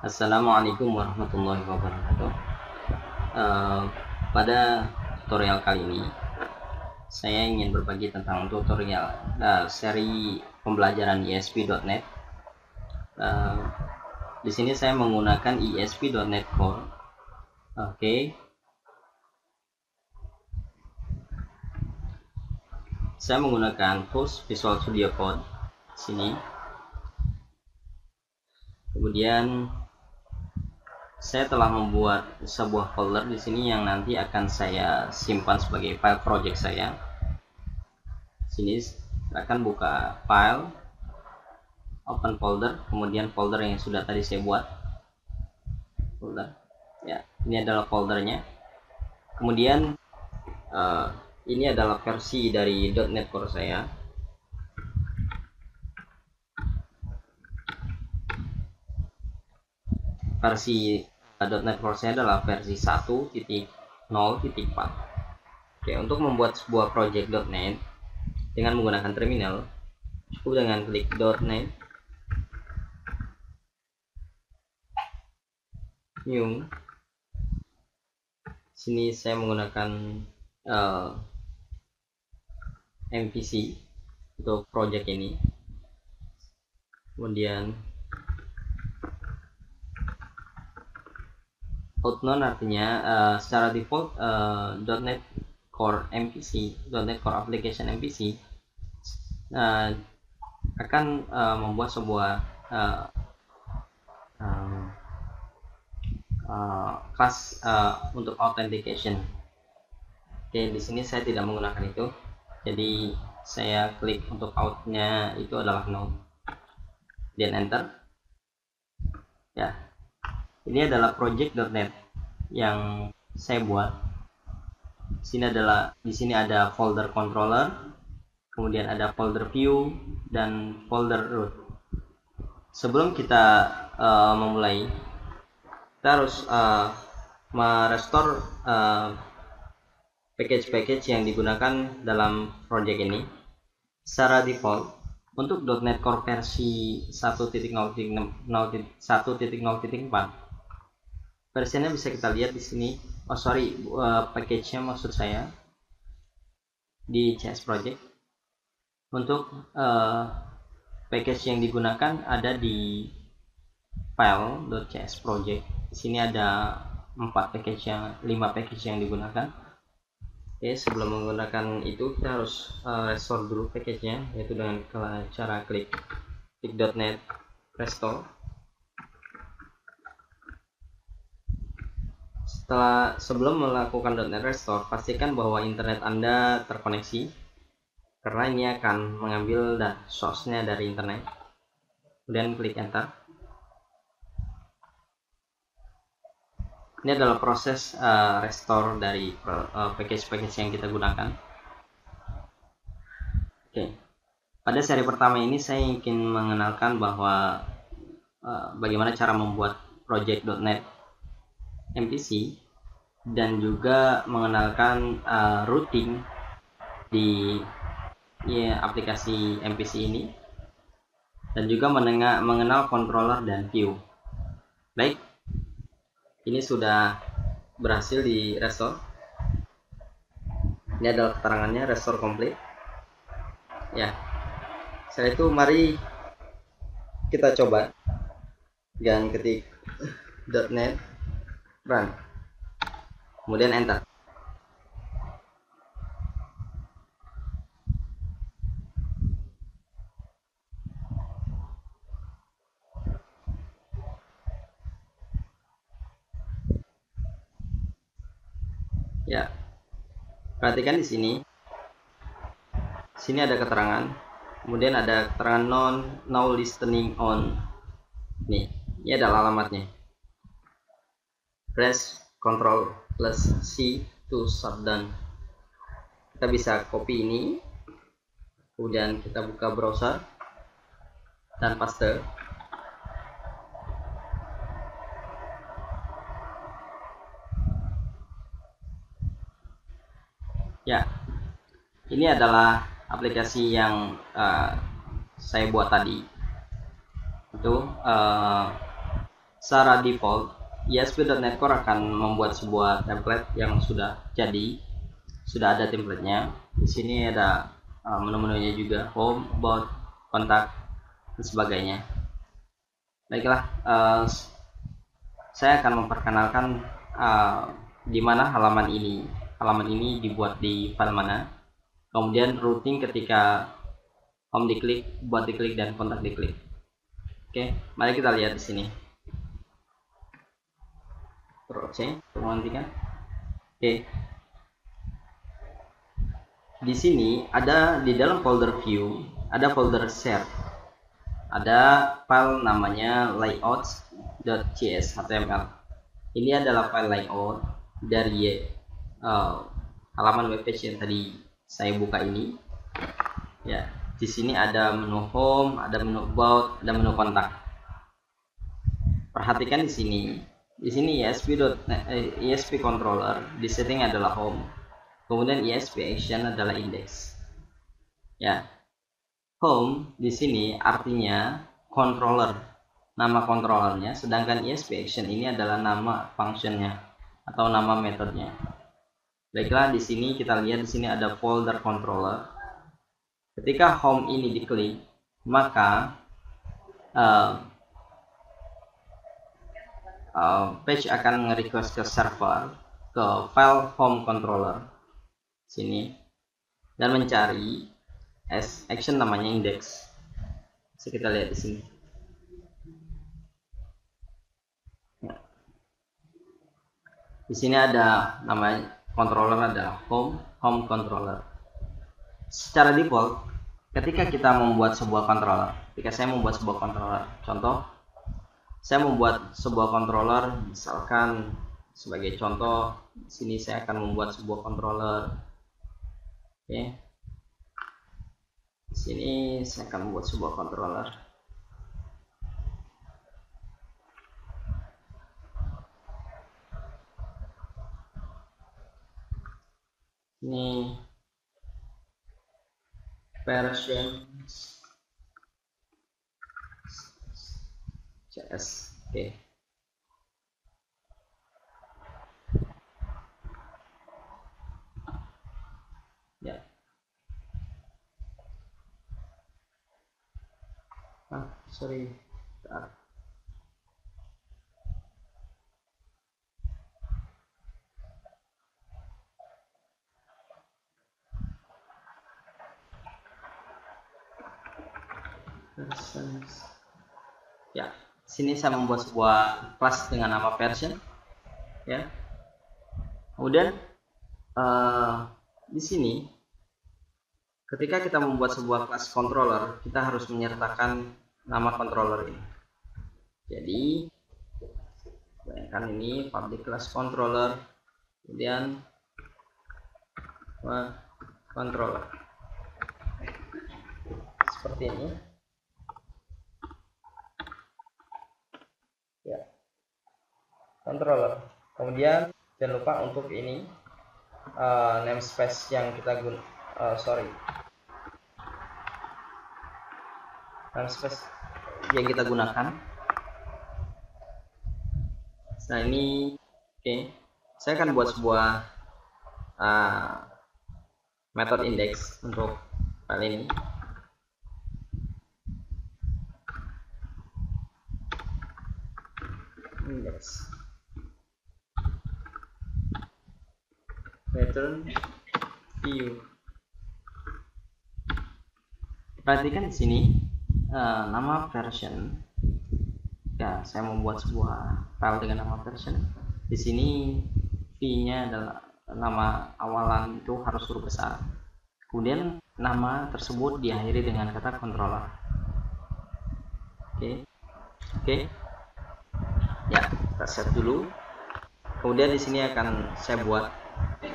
Assalamualaikum warahmatullahi wabarakatuh. Eh, Pada tutorial kali ini, saya ingin berbagi tentang tutorial seri pembelajaran ESP.NET. Di sini saya menggunakan ESP.NET Core. Oke. Saya menggunakan tools Visual Studio Code sini. Kemudian saya telah membuat sebuah folder di sini yang nanti akan saya simpan sebagai file project saya. Sini akan buka file, open folder, kemudian folder yang sudah tadi saya buat. Folder. Ya, ini adalah foldernya. Kemudian ini adalah versi dari .NET Core saya. Versi .NET Core saya adalah versi 1.0.4. Oke, untuk membuat sebuah project .NET dengan menggunakan terminal, cukup dengan klik .NET new. Sini saya menggunakan MVC untuk project ini. Kemudian outnone artinya secara default .NET Core MVC, .NET Core Application MVC akan membuat sebuah kelas untuk authentication. Oke, di sini saya tidak menggunakan itu, jadi saya klik untuk outnya itu adalah no, dan enter. Ya, ini adalah project.NET yang saya buat. Di sini ada folder controller, kemudian ada folder view dan folder root. Sebelum kita memulai, kita harus merestore package-package yang digunakan dalam project ini. Secara default untuk .NET Core versi 1.0.4 versinya bisa kita lihat di sini. Package-nya maksud saya di CS Project. Untuk package yang digunakan ada di file.cs project. Di sini ada 5 package yang digunakan. Oke, sebelum menggunakan itu kita harus restore dulu package-nya, yaitu dengan cara klik .NET restore. Sebelum melakukan .NET restore, pastikan bahwa internet Anda terkoneksi, karena ini akan mengambil source-nya dari internet. Kemudian klik enter. Ini adalah proses restore dari package-package yang kita gunakan. Oke, pada seri pertama ini saya ingin mengenalkan bahwa bagaimana cara membuat project.NET MVC dan juga mengenalkan routing di aplikasi MVC ini, dan juga mengenal controller dan view. Baik, ini sudah berhasil di restore. Ini adalah keterangannya, restore complete. Ya, setelah itu mari kita coba dan ketik .NET run, kemudian enter. Ya, perhatikan di sini. Sini ada keterangan, kemudian ada keterangan no listening on. Nih, ini adalah alamatnya. Press Ctrl plus C to shutdown. Kita bisa copy ini, kemudian kita buka browser dan paste. Ya, ini adalah aplikasi yang saya buat tadi. Itu secara default ASP.NET Core akan membuat sebuah template yang sudah ada templatenya. Di sini ada menu-menunya juga, home, about, kontak, dan sebagainya. Baiklah, saya akan memperkenalkan di mana halaman ini. Halaman ini dibuat di file mana. Kemudian routing ketika home diklik, buat diklik, dan kontak diklik. Oke, mari kita lihat di sini. Ctrl+C untuk menghentikan. Oke. Di sini ada di dalam folder view, ada folder share. Ada file namanya layouts.cs.html. Ini adalah file layout dari halaman webpage yang tadi saya buka ini. Ya, di sini ada menu home, ada menu about, ada menu kontak. Perhatikan di sini. Di sini ESP controller di setting adalah home. Kemudian ESP action adalah index. Ya. Home di sini artinya controller, nama controllernya, sedangkan ESP action ini adalah nama functionnya atau nama metodenya. Baiklah, di sini kita lihat di sini ada folder controller. Ketika home ini diklik, maka page akan nge-request ke server ke file home controller sini dan mencari action namanya index. So, kita lihat di sini. Di sini ada nama controller adalah home controller. Secara default, ketika kita membuat sebuah controller, ketika saya membuat sebuah controller, contoh saya membuat sebuah controller, misalkan sebagai contoh, di sini saya akan membuat sebuah controller. Oke. Di sini saya akan membuat sebuah controller. Ini version CS. Oke. Ya. Sorry. Bentar. Ya, sini saya membuat sebuah kelas dengan nama version. Ya. Kemudian di sini ketika kita membuat sebuah kelas controller, kita harus menyertakan nama controller ini. Jadi bayangkan ini public class controller, kemudian controller seperti ini. Ya, controller. Kemudian jangan lupa untuk ini namespace yang kita namespace yang kita gunakan. Nah ini oke. Saya akan buat sebuah method index untuk file ini. Index return view. Perhatikan di sini nama version. Ya, saya membuat sebuah file dengan nama version. Di sini v-nya adalah nama awalan itu harus huruf besar. Kemudian nama tersebut diakhiri dengan kata controller. Oke. Ya, kita save dulu. Kemudian di sini akan saya buat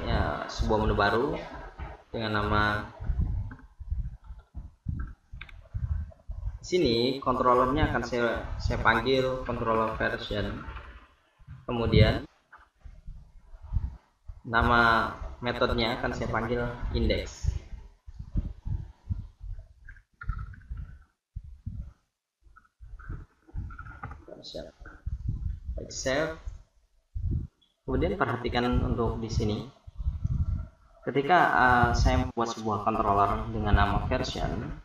ya, sebuah menu baru dengan nama. Sini controllernya akan saya panggil controller version. Kemudian nama metodenya akan saya panggil index. Version. save. Kemudian perhatikan untuk di sini, ketika saya membuat sebuah controller dengan nama version,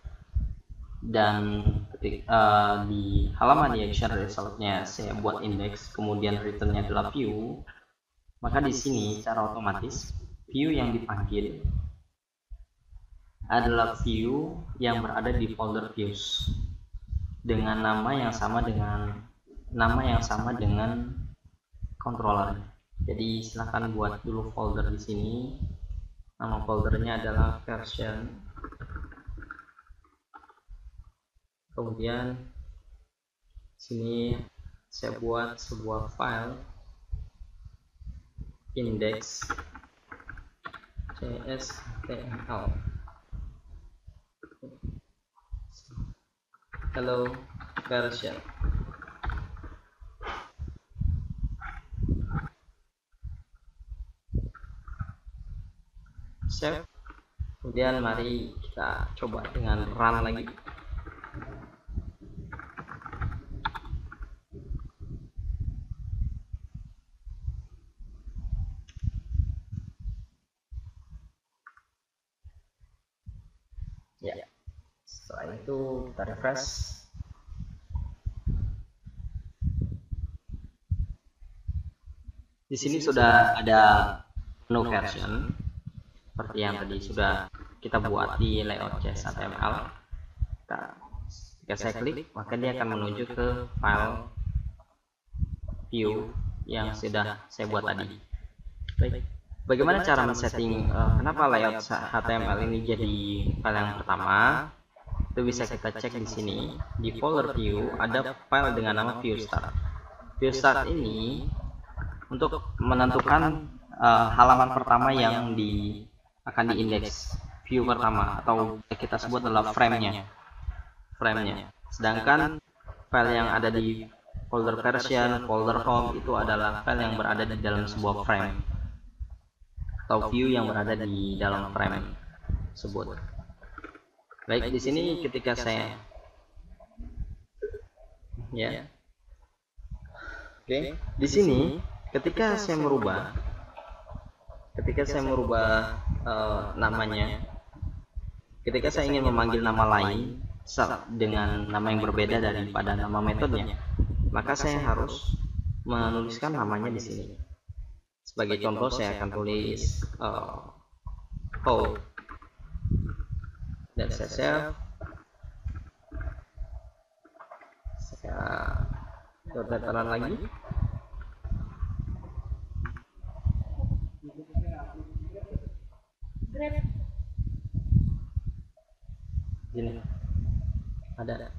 dan ketika di halaman di action resultnya saya buat index, kemudian returnnya adalah view, maka di sini secara otomatis view yang dipanggil adalah view yang berada di folder views dengan nama yang sama dengan controller. Jadi silahkan buat dulu folder di sini. Nama foldernya adalah version. Kemudian sini saya buat sebuah file index.cshtml. Hello version. Save. Kemudian mari kita coba dengan run lagi. Ya, setelah itu kita refresh. Di sini sudah ada menu version seperti yang tadi sudah kita buat di layout CSHTML. Jika saya klik, maka dia akan menuju ke file view yang sudah saya buat tadi. Baik. Bagaimana cara men-setting kenapa layout HTML ini jadi file yang pertama? Itu bisa kita cek di sini. Di folder view ada file dengan nama viewStart. ViewStart ini untuk menentukan halaman pertama yang akan diindeks, view pertama, atau kita sebut adalah frame-nya. Sedangkan file yang ada di folder version, folder home itu adalah file yang berada di dalam sebuah frame atau view yang berada di dalam frame tersebut. Baik, di sini ketika saya di sini ketika saya merubah namanya, ketika saya ingin memanggil nama lain dengan nama yang berbeda daripada nama metodenya, maka saya harus menuliskan namanya di sini. Sebagai contoh, saya akan tulis how, dan saya save. Saya dataran lagi. Gini, ada.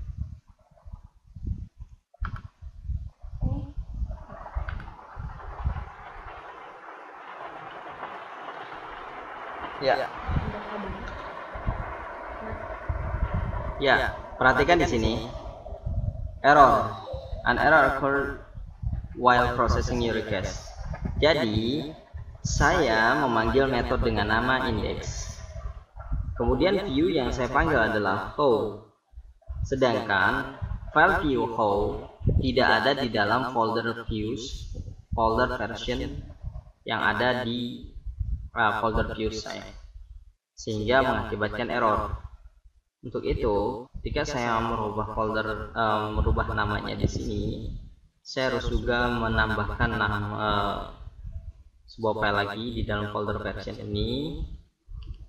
Ya, perhatikan di sini. Error. An error occurred while processing your request. Jadi, saya memanggil metode dengan nama index. Kemudian view yang saya panggil adalah how. Sedangkan file view how tidak ada di dalam folder views, folder version yang ada di folder views saya, sehingga mengakibatkan error. Untuk itu, ketika saya merubah namanya di sini, saya harus juga menambahkan sebuah file lagi di dalam folder version ini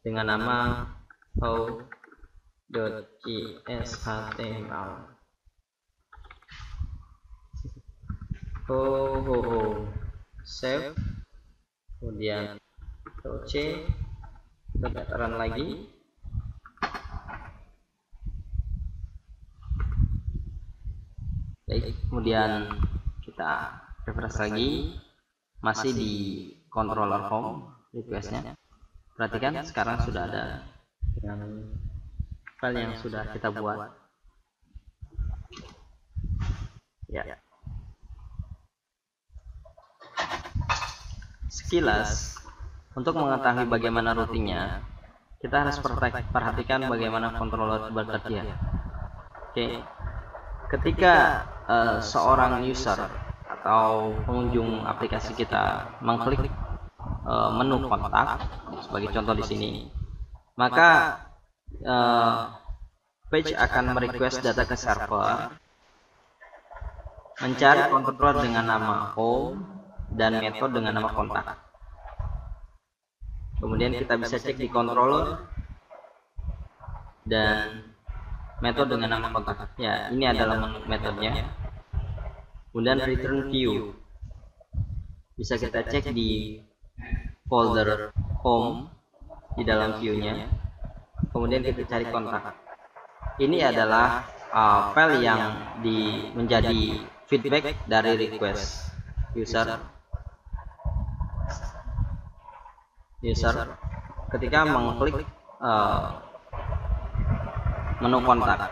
dengan nama how.cshtml. Save. Kemudian C, dataran lagi. Baik, kemudian kita refresh lagi, masih di controller home requestnya. Perhatikan sekarang sudah ada dengan file yang sudah kita buat. Ya. Sekilas, untuk mengetahui bagaimana routingnya, kita harus perhatikan bagaimana controller bekerja. Oke. Ketika seorang user atau pengunjung aplikasi kita mengklik menu kontak sebagai contoh di sini, maka page akan merequest data ke server, mencari controller dengan nama home dan metode dengan nama kontak. Kemudian kita bisa cek di controller dan metode dengan nama kontak. Ya, ini adalah metodenya. Kemudian return view, bisa kita cek di folder home di dalam view-nya. Kemudian kita cari kontak. Ini adalah file yang menjadi feedback dari request user ketika mengklik menu kontak.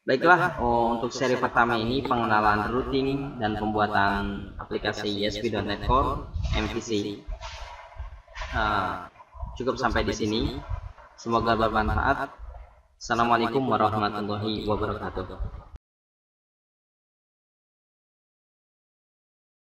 Baiklah, untuk seri pertama ini pengenalan routing dan pembuatan aplikasi ASP.NET Core MVC. Cukup sampai di sini. Semoga bermanfaat. Assalamualaikum warahmatullahi wabarakatuh.